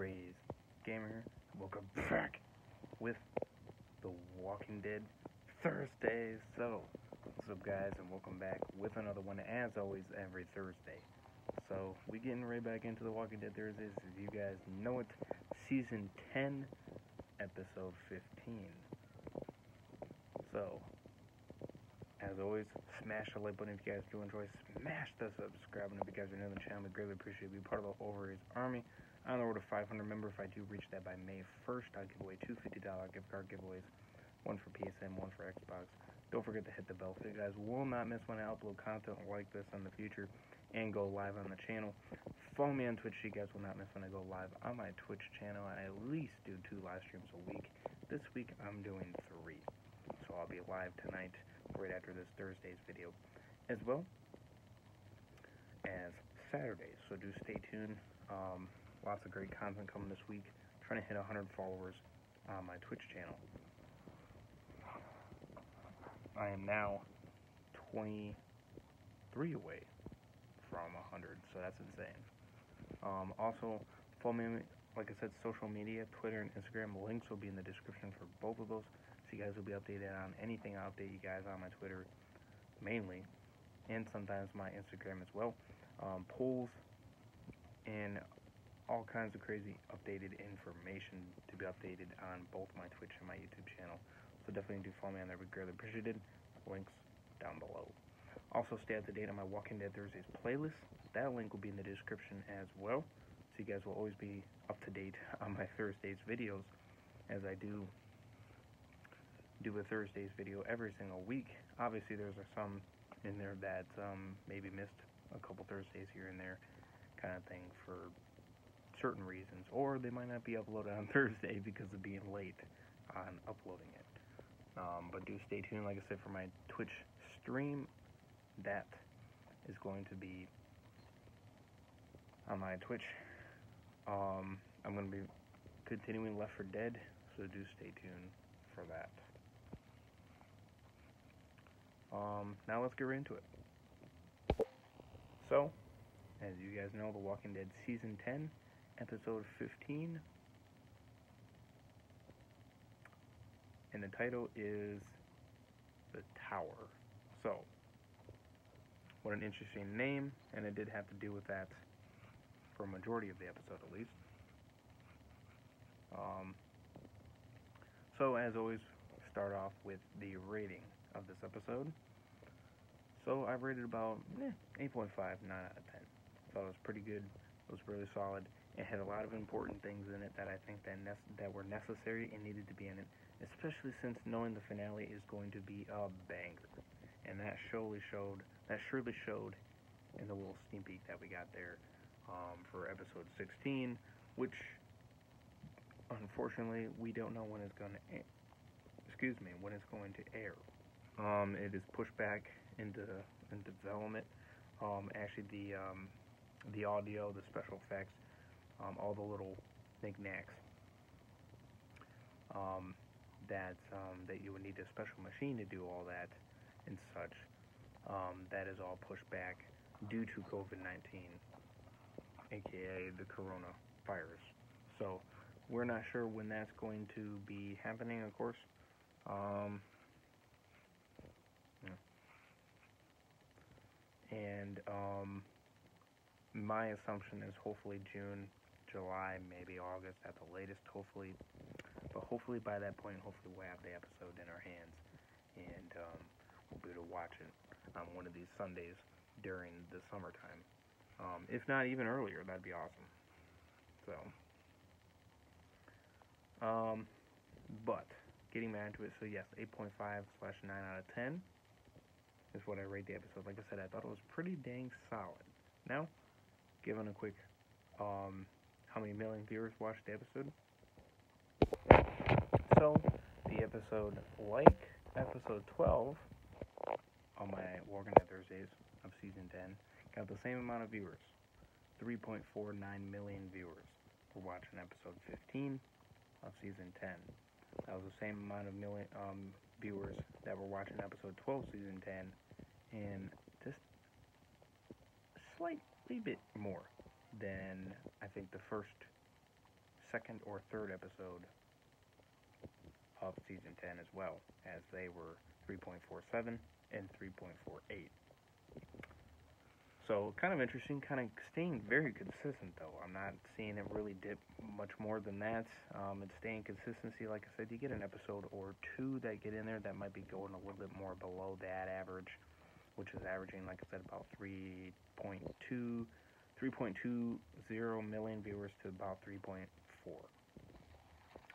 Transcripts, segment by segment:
Rays Gamer. Welcome back with The Walking Dead Thursdays. So, what's up, guys, and welcome back with another one, as always, every Thursday. So, we getting right back into The Walking Dead Thursdays. As you guys know it, Season 10, Episode 15. So, as always, smash the like button if you guys do enjoy. Smash the subscribe button if you guys are new to the channel. We greatly appreciate you being part of the Overrays Army. I'm on the road to 500 members. If I do reach that by May 1st, I'll give away two $50 gift card giveaways. One for PSN, one for Xbox. Don't forget to hit the bell so you guys will not miss when I upload content like this in the future and go live on the channel. Follow me on Twitch so you guys will not miss when I go live on my Twitch channel. I at least do 2 live streams a week. This week, I'm doing 3. So I'll be live tonight, right after this Thursday's video, as well as Saturday. So do stay tuned. Lots of great content coming this week. Trying to hit 100 followers on my Twitch channel. I am now 23 away from 100, so that's insane. Also, follow me, like I said, social media, Twitter and Instagram. Links will be in the description for both of those. So you guys will be updated on anything. I update you guys on my Twitter mainly, and sometimes my Instagram as well. Polls and all kinds of crazy updated information to be updated on both my Twitch and my YouTube channel. So definitely do follow me on there. We'd greatly appreciate it. Links down below. Also stay up to date on my Walking Dead Thursdays playlist. That link will be in the description as well. So you guys will always be up to date on my Thursdays videos, as I do a Thursdays video every single week. Obviously there's some in there that maybe missed a couple Thursdays here and there, kind of thing, for certain reasons, or they might not be uploaded on Thursday because of being late on uploading it. But do stay tuned, like I said, for my Twitch stream. That is going to be on my Twitch. I'm going to be continuing Left 4 Dead, so do stay tuned for that. Now let's get right into it. So, as you guys know, The Walking Dead Season 10, Episode 15. And the title is The Tower. So, what an interesting name, and it did have to do with that for a majority of the episode at least. So, as always, start off with the rating of this episode. So, I rated about 8.5, 9 out of 10. Thought it was pretty good. It was really solid. It had a lot of important things in it that I think that were necessary and needed to be in it, especially since knowing the finale is going to be a banger. And that surely showed in the little sneak peek that we got there for episode 16, which unfortunately we don't know when it's going to air. It is pushed back into development. Actually, the audio, the special effects, all the little knickknacks that you would need a special machine to do all that and such, that is all pushed back due to COVID-19, aka the coronavirus. So we're not sure when that's going to be happening, of course. And my assumption is hopefully June, July, maybe August at the latest, hopefully. But hopefully by that point, hopefully we'll have the episode in our hands, and we'll be able to watch it on one of these Sundays during the summertime. If not even earlier, that'd be awesome. So, but getting back to it, so yes, 8.5/9 out of 10 is what I rate the episode. Like I said, I thought it was pretty dang solid. Now, given a quick, how many million viewers watched the episode? So, the episode, like episode 12 on my Walking Dead Thursdays of Season 10, got the same amount of viewers. 3.49 million viewers were watching episode 15 of Season 10. That was the same amount of viewers that were watching episode 12 Season 10, and just slightly bit more than I think the first second or third episode of season 10 as well, as they were 3.47 and 3.48. So kind of interesting, kind of staying very consistent though. I'm not seeing it really dip much more than that. It's staying consistency. Like I said, you get an episode or two that get in there that might be going a little bit more below that average, which is averaging, like I said, about 3.20 million viewers to about 3.4.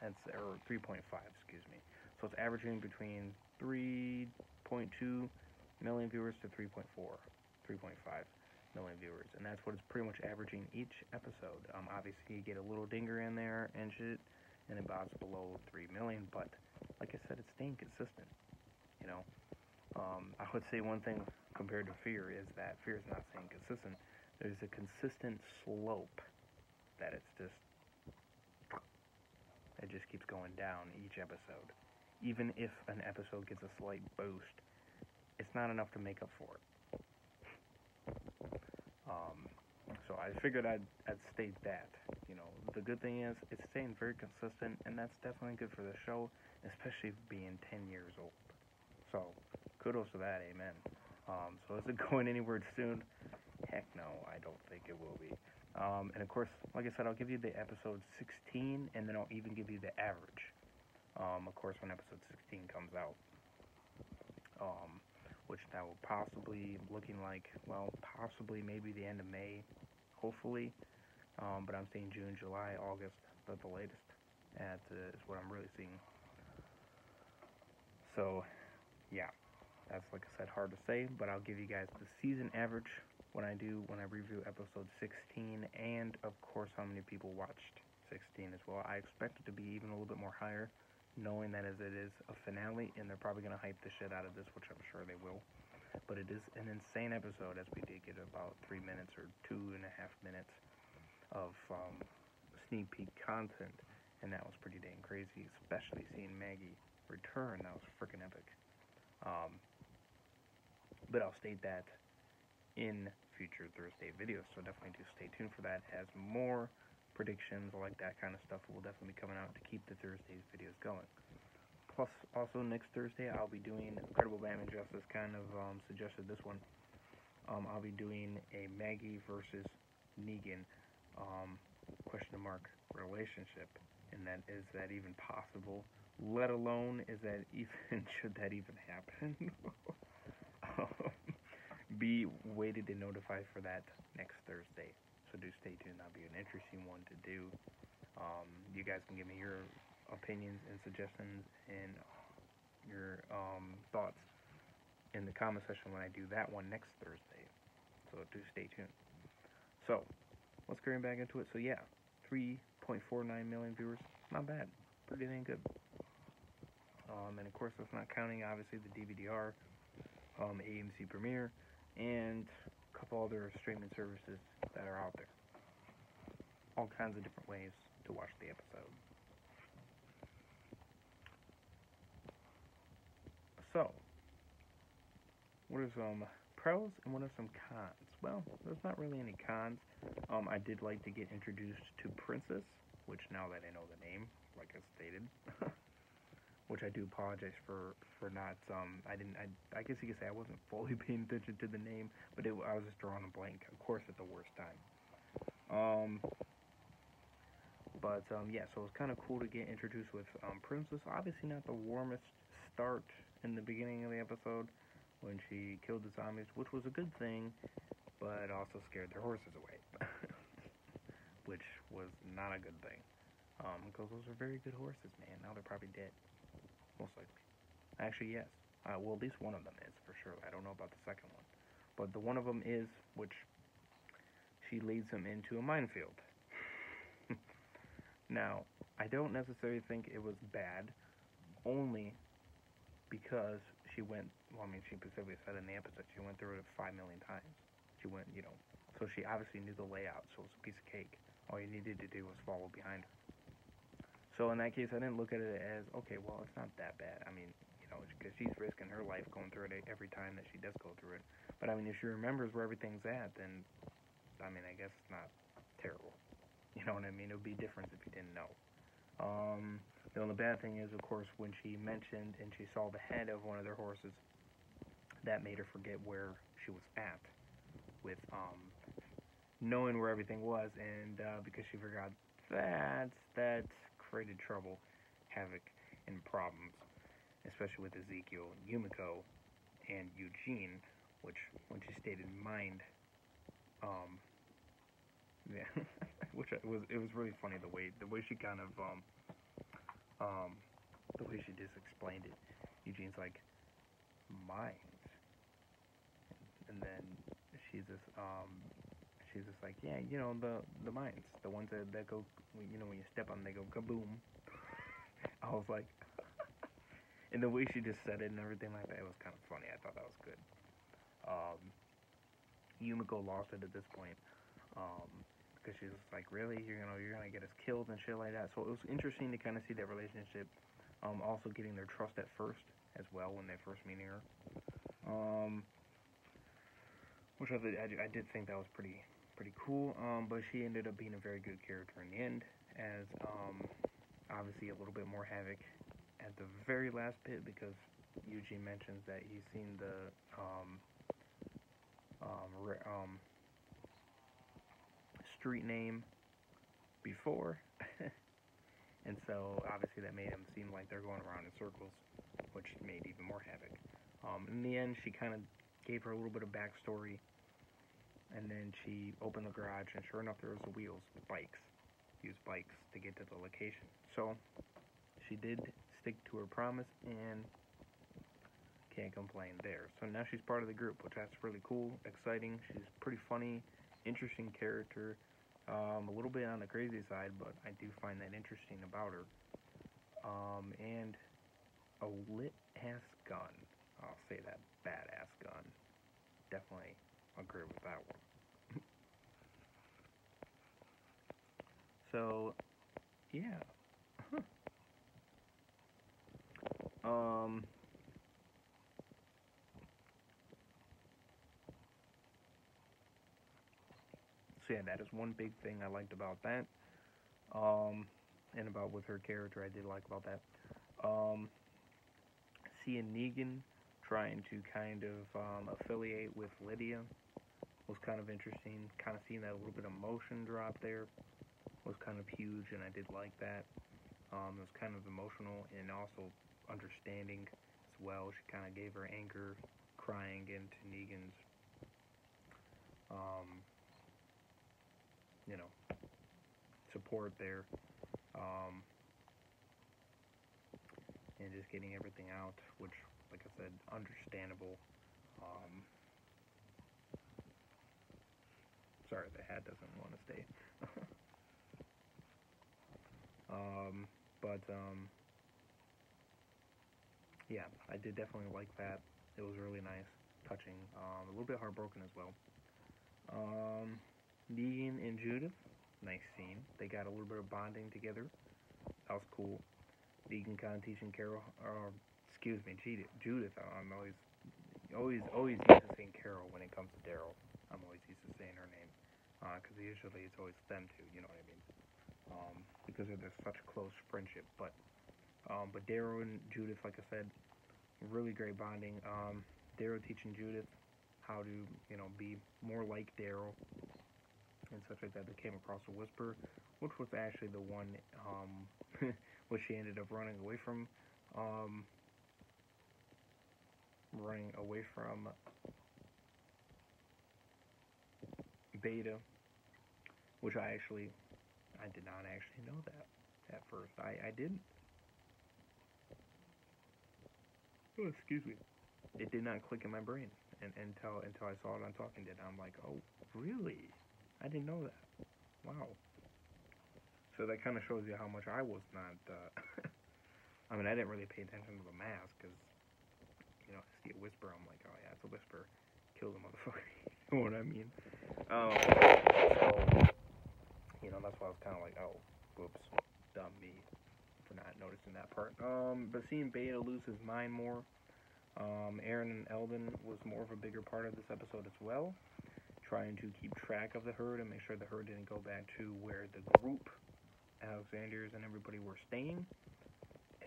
That's, or 3.5, excuse me. So it's averaging between 3.2 million viewers to 3.4, 3.5 million viewers, and that's what it's pretty much averaging each episode. Obviously you get a little dinger in there and shit, and it bounces below 3 million, but like I said, it's staying consistent, you know. I would say one thing compared to Fear is that Fear is not staying consistent. There's a consistent slope that it just keeps going down each episode. Even if an episode gets a slight boost, it's not enough to make up for it. So I figured I'd state that. You know, the good thing is it's staying very consistent, and that's definitely good for the show, especially being 10 years old. So kudos to that, amen. So is it going anywhere soon? Heck no, I don't think it will be. And of course, like I said, I'll give you the episode 16, and then I'll even give you the average. Of course, when episode 16 comes out. Which that will possibly looking like, well, possibly maybe the end of May, hopefully. But I'm seeing June, July, August, at the latest. That is what I'm really seeing. So, yeah, that's, like I said, hard to say, but I'll give you guys the season average when I review episode 16, and of course how many people watched 16 as well. I expect it to be even a little bit more higher, knowing that as it is a finale, and they're probably going to hype the shit out of this, which I'm sure they will. But it is an insane episode, as we did get about 3 minutes or 2.5 minutes of sneak peek content, and that was pretty dang crazy, especially seeing Maggie return. That was freaking epic. But I'll state that in future Thursday videos, so definitely do stay tuned for that, as more predictions like that kind of stuff will definitely be coming out to keep the Thursdays videos going. Plus, also next Thursday, I'll be doing Incredible Batman Justice, kind of suggested this one. I'll be doing a Maggie versus Negan question mark relationship, and that is that even possible? Let alone is that even should that even happen? Be waited and notified for that next Thursday. So do stay tuned. That'll be an interesting one to do. You guys can give me your opinions and suggestions and your thoughts in the comment section when I do that one next Thursday. So do stay tuned. So let's get back into it. So yeah, 3.49 million viewers. Not bad. Pretty dang good. And of course, that's not counting obviously the DVD-R, AMC Premiere, and a couple other streaming services that are out there. All kinds of different ways to watch the episode. So, what are some pros and what are some cons? Well, there's not really any cons. I did like to get introduced to Princess, which now that I know the name, like I stated, which I do apologize for not, I guess you could say I wasn't fully paying attention to the name, but I was just drawing a blank, of course, at the worst time. Yeah, so it was kind of cool to get introduced with Princess. Obviously not the warmest start in the beginning of the episode when she killed the zombies, which was a good thing, but also scared their horses away, which was not a good thing, because those are very good horses, man. Now they're probably dead, most likely. Actually, yes. Well, at least one of them is, for sure. I don't know about the second one, but the one of them is, which she leads him into a minefield. Now, I don't necessarily think it was bad, only because she went, well, I mean, she specifically said in the episode, she went through it 5 million times. She went, so she obviously knew the layout, so it was a piece of cake. All you needed to do was follow behind her. So in that case, I didn't look at it as, okay, well, it's not that bad. I mean, because she's risking her life going through it every time that she does go through it. But, I mean, if she remembers where everything's at, then, I mean, I guess it's not terrible. You know what I mean? It would be different if you didn't know. The only bad thing is, of course, when she mentioned and she saw the head of one of their horses, that made her forget where she was at with knowing where everything was, and because she forgot that created trouble, havoc, and problems, especially with Ezekiel, Yumiko, and Eugene, which when she stayed in mind, yeah, it was really funny the way she kind of the way she just explained it. Eugene's like, minds, and then she's just like, yeah, the mines, the ones that go, when you step on them, they go kaboom. I was like, and the way she just said it and everything like that, it was kind of funny. I thought that was good. Yumiko lost it at this point, because she's just like, really, you're gonna get us killed and shit like that. So it was interesting to kind of see that relationship. Also getting their trust at first as well when they first meeting her. Which I did think that was pretty cool. But she ended up being a very good character in the end, as obviously a little bit more havoc at the very last bit, because Eugene mentions that he's seen the street name before, and so obviously that made him seem like they're going around in circles, which made even more havoc. In the end, she kind of gave her a little bit of backstory, and then she opened the garage, and sure enough, there was the wheels, bikes. Used bikes to get to the location. So she did stick to her promise, and can't complain there. So now she's part of the group, which that's really cool, exciting. She's pretty funny, interesting character. A little bit on the crazy side, but I do find that interesting about her. And a lit-ass gun. I'll say that, badass gun. Definitely agree with that one. So, yeah. So yeah, that is one big thing I liked about that. And about with her character, I did like about that. Seeing Negan trying to kind of affiliate with Lydia was kind of interesting. Kind of seeing that a little bit of emotion drop there was kind of huge, and I did like that. It was kind of emotional and also understanding as well. She kind of gave her anger, crying into Negan's, support there, and just getting everything out, which, like I said, understandable. Sorry, the hat doesn't want to stay. But yeah, I did definitely like that. It was really nice, touching, a little bit heartbroken as well. Negan and Judith, nice scene. They got a little bit of bonding together. That was cool. Negan kind of teaching Carol, or excuse me, Judith. I'm always used to saying Carol when it comes to Daryl. I'm always used to saying her name, because usually it's always them two. You know what I mean? Because of their such close friendship. But Daryl and Judith, like I said, really great bonding. Daryl teaching Judith how to, be more like Daryl and such like that. They came across a whisper, which was actually the one, which she ended up running away from Beta, which I did not actually know that at first. I didn't. Oh, excuse me. It did not click in my brain until I saw it on Talking Dead. I'm like, oh, really? I didn't know that. Wow. So that kind of shows you how much I was not. I mean, I didn't really pay attention to the mask because, I see a whisper. I'm like, oh yeah, it's a whisper. Kill the motherfucker. You know what I mean? So, that's why I was kind of like, oh, whoops, dumb me for not noticing that part. But seeing Beta lose his mind more. Aaron and Eldon was more of a bigger part of this episode as well. trying to keep track of the herd and make sure the herd didn't go back to where the group, Alexanders and everybody, were staying.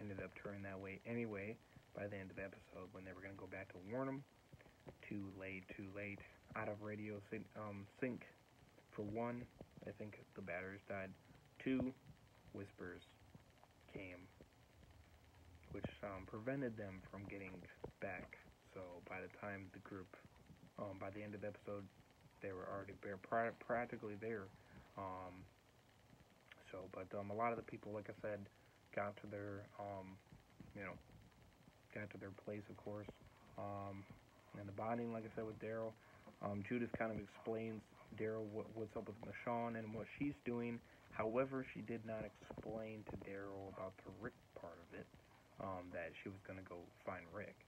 Ended up turning that way anyway by the end of the episode when they were going to go back to warn them. Too late. Out of radio sync. For one, I think the batteries died. Two, whispers came, which prevented them from getting back. So by the time the group, by the end of the episode, they were already practically there. But a lot of the people, like I said, got to their, got to their place, of course. And the bonding, like I said, with Daryl, Judith kind of explains Daryl what's up with Michonne and what she's doing. However, she did not explain to Daryl about the Rick part of it, that she was going to go find Rick.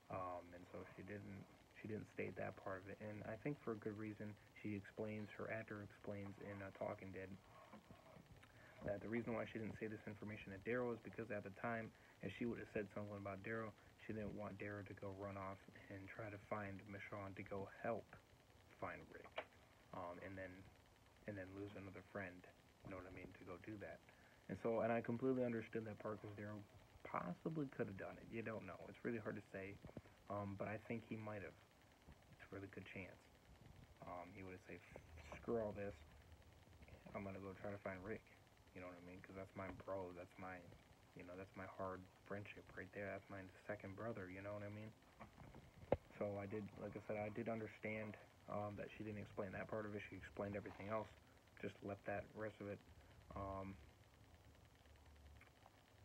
And so she didn't state that part of it. And I think for a good reason. Her actor explains in Talking Dead that the reason why she didn't say this information to Daryl is because at the time, if she would have said something about Daryl, she didn't want Daryl to go run off and try to find Michonne to go help find Rick, and then lose another friend. You know what I mean? To go do that. And I completely understood that part because Daryl possibly could have done it. You don't know. It's really hard to say, but I think he might have. It's a really good chance. He would have said, "Screw all this. I'm gonna go try to find Rick." You know what I mean? Because that's my bro. That's my hard friendship right there. That's my second brother. You know what I mean? So I did, like I said, I did understand that she didn't explain that part of it. She explained everything else. Just left that rest of it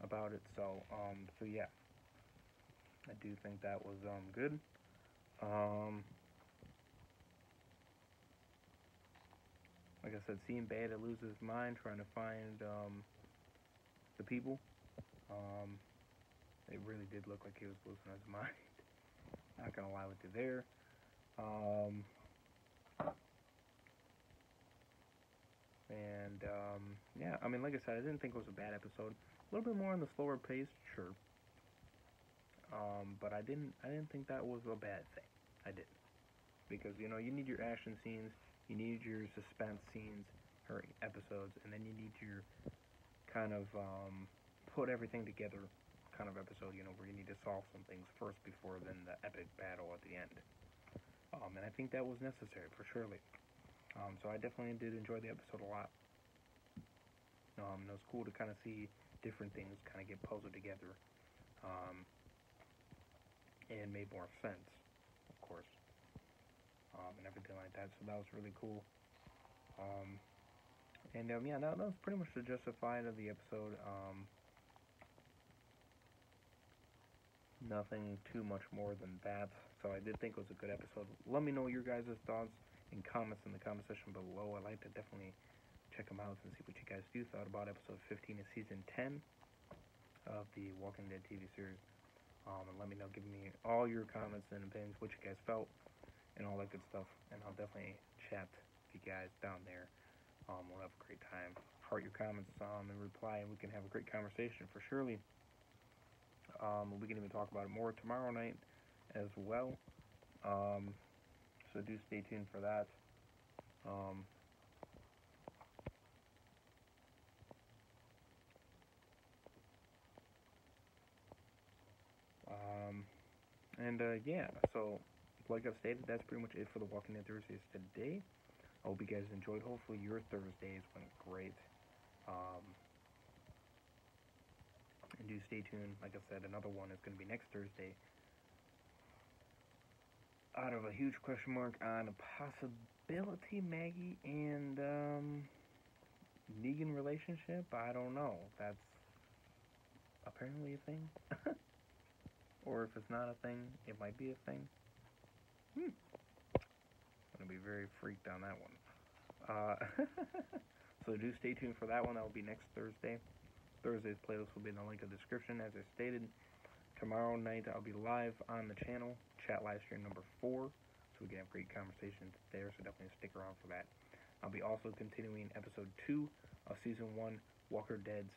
about it. So yeah, I do think that was good. Like I said, seeing Beta lose his mind trying to find the people. It really did look like he was losing his mind. Not gonna lie with you there. Yeah, I mean, like I said, I didn't think it was a bad episode. A little bit more on the slower pace, sure. But I didn't think that was a bad thing. I didn't. Because, you need your action scenes, you need your suspense scenes, or episodes, and then you need your kind of put everything together kind of episode, where you need to solve some things first before then the epic battle at the end. And I think that was necessary, for surely. So I definitely did enjoy the episode a lot. It was cool to kind of see different things kind of get puzzled together, and made more sense, of course, and everything like that. So that was really cool. Yeah, that was pretty much the justified of the episode. Nothing too much more than that. So I did think it was a good episode. Let me know your guys' thoughts and comments in the comment section below. I'd like to definitely check them out and see what you guys do thought about episode 15 of season 10 of the Walking Dead TV series. And let me know, give me all your comments and opinions, what you guys felt, and all that good stuff. And I'll definitely chat with you guys down there. We'll have a great time. Heart your comments and reply, and we can have a great conversation for surely. We can even talk about it more tomorrow night as well. So do stay tuned for that. Yeah, so like I've stated, that's pretty much it for the Walking Dead Thursdays today. I hope you guys enjoyed. Hopefully your Thursdays went great. And do stay tuned. Like I said, another one is going to be next Thursday. Out of a huge question mark on a possibility Maggie and Negan relationship. I don't know. That's apparently a thing. Or if it's not a thing, it might be a thing. I'm going to be very freaked on that one. So do stay tuned for that one. That will be next Thursday. Thursday's playlist will be in the link in the description. As I stated, tomorrow night I'll be live on the channel, chat live stream number 4, so we can have great conversations there, so definitely stick around for that. I'll be also continuing episode 2 of season 1, Walking Dead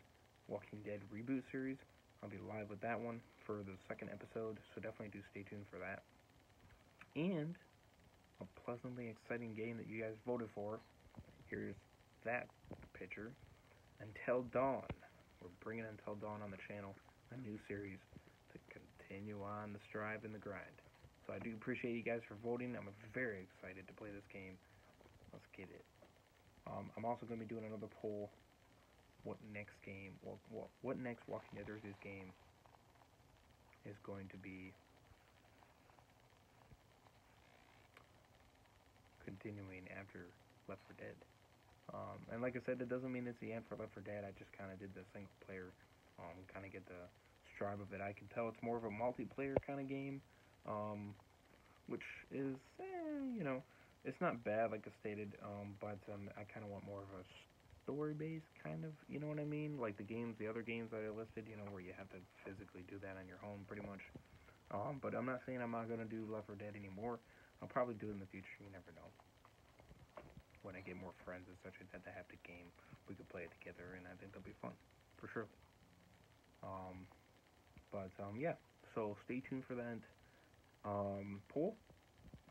reboot series. I'll be live with that one for the second episode, so definitely do stay tuned for that. And a pleasantly exciting game that you guys voted for. Here's that picture. Until Dawn. We're bringing Until Dawn on the channel, a new series to continue on the strive and the grind. So I do appreciate you guys for voting. I'm very excited to play this game. Let's get it. I'm also going to be doing another poll. What next game? What next Walking Dead Thursdays game is going to be continuing after Left 4 Dead? And like I said, it doesn't mean it's the end for Left 4 Dead. I just kind of did the single player, kind of get the strive of it. I can tell it's more of a multiplayer kind of game, which is, it's not bad, like I stated, but I kind of want more of a story-based kind of, you know what I mean? Like the other games that I listed, where you have to physically do that on your home, pretty much. But I'm not saying I'm not gonna do Left 4 Dead anymore. I'll probably do it in the future. You never know. When I get more friends and such like that have the game, we could play it together, and I think that'll be fun, for sure. Yeah. So stay tuned for that poll,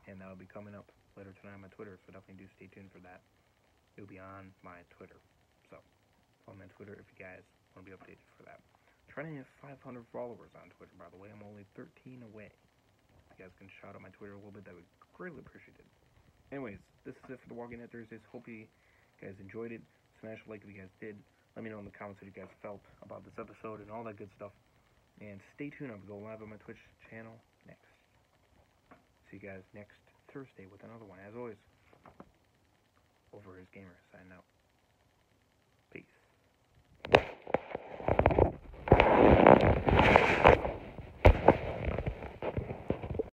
and that'll be coming up later tonight on my Twitter. So definitely do stay tuned for that. It'll be on my Twitter. So follow me on Twitter if you guys want to be updated for that. Trying to hit 500 followers on Twitter, by the way. I'm only 13 away. If you guys can shout out my Twitter a little bit, that would be greatly appreciated. Anyways, this is it for the Walking Dead Thursdays. Hope you guys enjoyed it. Smash a like if you guys did. Let me know in the comments what you guys felt about this episode and all that good stuff. And stay tuned. I'm going to go live on my Twitch channel next. See you guys next Thursday with another one. As always, Over His Gamer, signing out.